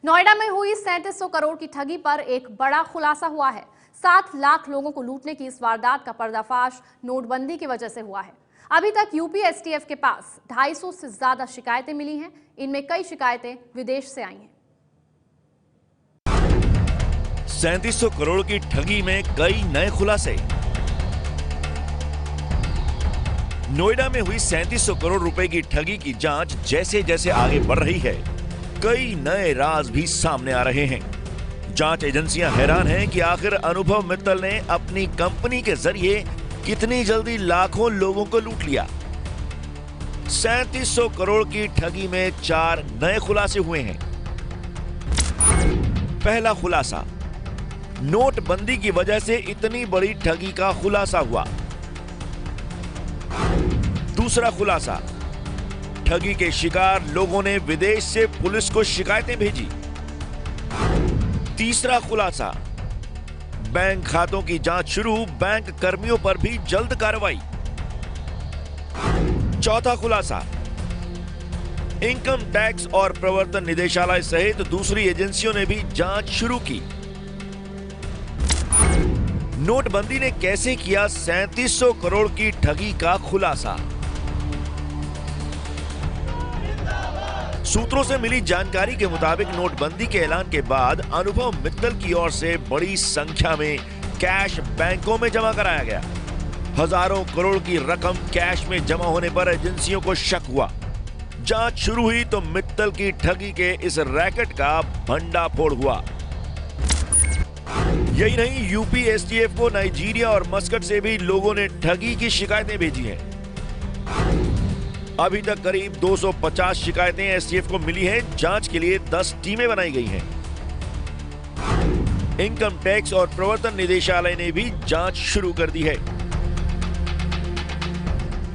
नोएडा में हुई 3700 करोड़ की ठगी पर एक बड़ा खुलासा हुआ है। 7 लाख लोगों को लूटने की इस वारदात का पर्दाफाश नोटबंदी की वजह से हुआ है। अभी तक यूपी एसटीएफ के पास 250 से ज्यादा शिकायतें मिली हैं। इनमें कई शिकायतें विदेश से आई हैं। 3700 करोड़ की ठगी में कई नए खुलासे। नोएडा में हुई 3700 करोड़ रुपए की ठगी की जांच जैसे जैसे आगे बढ़ रही है, कई नए राज भी सामने आ रहे हैं। जांच एजेंसियां हैरान हैं कि आखिर अनुभव मित्तल ने अपनी कंपनी के जरिए कितनी जल्दी लाखों लोगों को लूट लिया। 3700 करोड़ की ठगी में 4 नए खुलासे हुए हैं। पहला खुलासा, नोटबंदी की वजह से इतनी बड़ी ठगी का खुलासा हुआ। दूसरा खुलासा, ठगी के शिकार लोगों ने विदेश से पुलिस को शिकायतें भेजी। तीसरा खुलासा, बैंक खातों की जांच शुरू, बैंक कर्मियों पर भी जल्द कार्रवाई। चौथा खुलासा, इनकम टैक्स और प्रवर्तन निदेशालय सहित दूसरी एजेंसियों ने भी जांच शुरू की। नोटबंदी ने कैसे किया 3700 करोड़ की ठगी का खुलासा। सूत्रों से मिली जानकारी के मुताबिक नोटबंदी के ऐलान के बाद अनुभव मित्तल की ओर से बड़ी संख्या में कैश बैंकों में जमा कराया गया। हजारों करोड़ की रकम कैश में जमा होने पर एजेंसियों को शक हुआ। जांच शुरू हुई तो मित्तल की ठगी के इस रैकेट का भंडाफोड़ हुआ। यही नहीं, यूपी एसटीएफ को नाइजीरिया और मस्कट से भी लोगों ने ठगी की शिकायतें भेजी हैं। अभी तक करीब 250 शिकायतें एसटीएफ को मिली हैं। जांच के लिए 10 टीमें बनाई गई हैं। इनकम टैक्स और प्रवर्तन निदेशालय ने भी जांच शुरू कर दी है।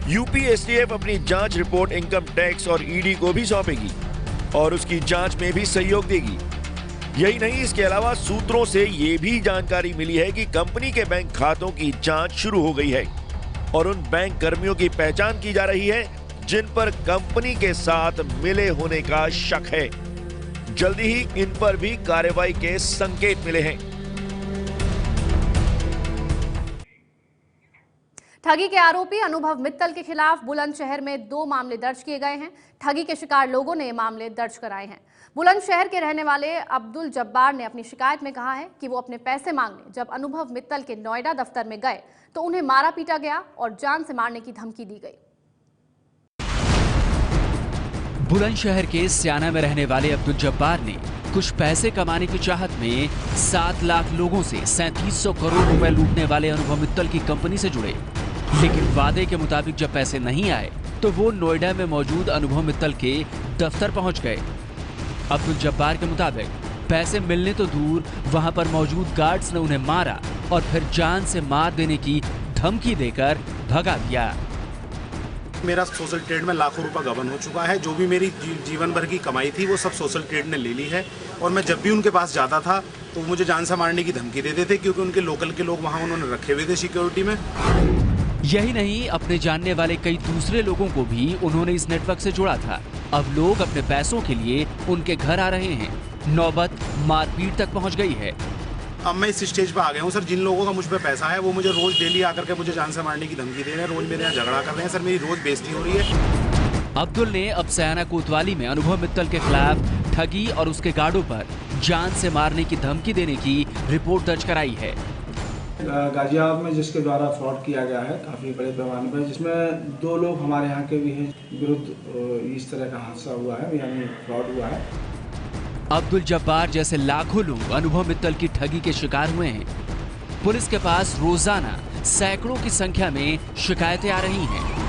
यूपी एसटीएफ अपनी जांच रिपोर्ट इनकम टैक्स और ईडी को भी सौंपेगी और उसकी जांच में भी सहयोग देगी। यही नहीं, इसके अलावा सूत्रों से यह भी जानकारी मिली है कि कंपनी के बैंक खातों की जांच शुरू हो गई है और उन बैंक कर्मियों की पहचान की जा रही है जिन पर कंपनी के साथ मिले होने का शक है। जल्दी ही इन पर भी कार्रवाई के संकेत मिले हैं। ठगी के आरोपी अनुभव मित्तल के खिलाफ बुलंदशहर में 2 मामले दर्ज किए गए हैं। ठगी के शिकार लोगों ने ये मामले दर्ज कराए हैं। बुलंदशहर के रहने वाले अब्दुल जब्बार ने अपनी शिकायत में कहा है कि वो अपने पैसे मांगने जब अनुभव मित्तल के नोएडा दफ्तर में गए तो उन्हें मारा पीटा गया और जान से मारने की धमकी दी गई। बुलंदशहर के स्याना में रहने वाले अब्दुल जब्बार ने कुछ पैसे कमाने की चाहत में 7 लाख लोगों से 3700 करोड़ रुपए लूटने वाले अनुभव मित्तल की कंपनी से जुड़े, लेकिन वादे के मुताबिक जब पैसे नहीं आए तो वो नोएडा में मौजूद अनुभव मित्तल के दफ्तर पहुंच गए। अब्दुल जब्बार के मुताबिक पैसे मिलने तो दूर, वहां पर मौजूद गार्ड्स ने उन्हें मारा और फिर जान से मार देने की धमकी देकर भगा दिया। मेरा सोशल ट्रेड में लाखों रुपए गबन हो चुका है। जो भी मेरी जीवन भर की कमाई थी वो सब सोशल ट्रेड ने ले ली है और मैं जब भी उनके पास जाता था तो मुझे जान से मारने की धमकी देते थे क्योंकि उनके लोकल के लोग वहां उन्होंने रखे हुए थे सिक्योरिटी में। यही नहीं, अपने जानने वाले कई दूसरे लोगों को भी उन्होंने इस नेटवर्क से जोड़ा था। अब लोग अपने पैसों के लिए उनके घर आ रहे हैं। नौबत मारपीट तक पहुंच गई है। अब मैं इस स्टेज पर आ गया हूँ सर। जिन लोगों का मुझ पे पैसा है वो मुझे रोज डेली आकर के मुझे जान से मारने की धमकी दे रहे हैं, रोज मेरे यहाँ झगड़ा कर रहे हैं सर। मेरी रोज बेइज्जती हो रही है। अब्दुल ने अब सयाना कोतवाली में अनुभव मित्तल के खिलाफ ठगी और उसके गार्डों पर जान से मारने की धमकी देने की रिपोर्ट दर्ज कराई है। गाजियाबाद में जिसके द्वारा फ्रॉड किया गया है काफ़ी बड़े पैमाने पर, जिसमें 2 लोग हमारे यहाँ के भी हैं विरुद्ध इस तरह का हादसा हुआ है, यानी फ्रॉड हुआ है। अब्दुल जब्बार जैसे लाखों लोग अनुभव मित्तल की ठगी के शिकार हुए हैं। पुलिस के पास रोजाना सैकड़ों की संख्या में शिकायतें आ रही हैं।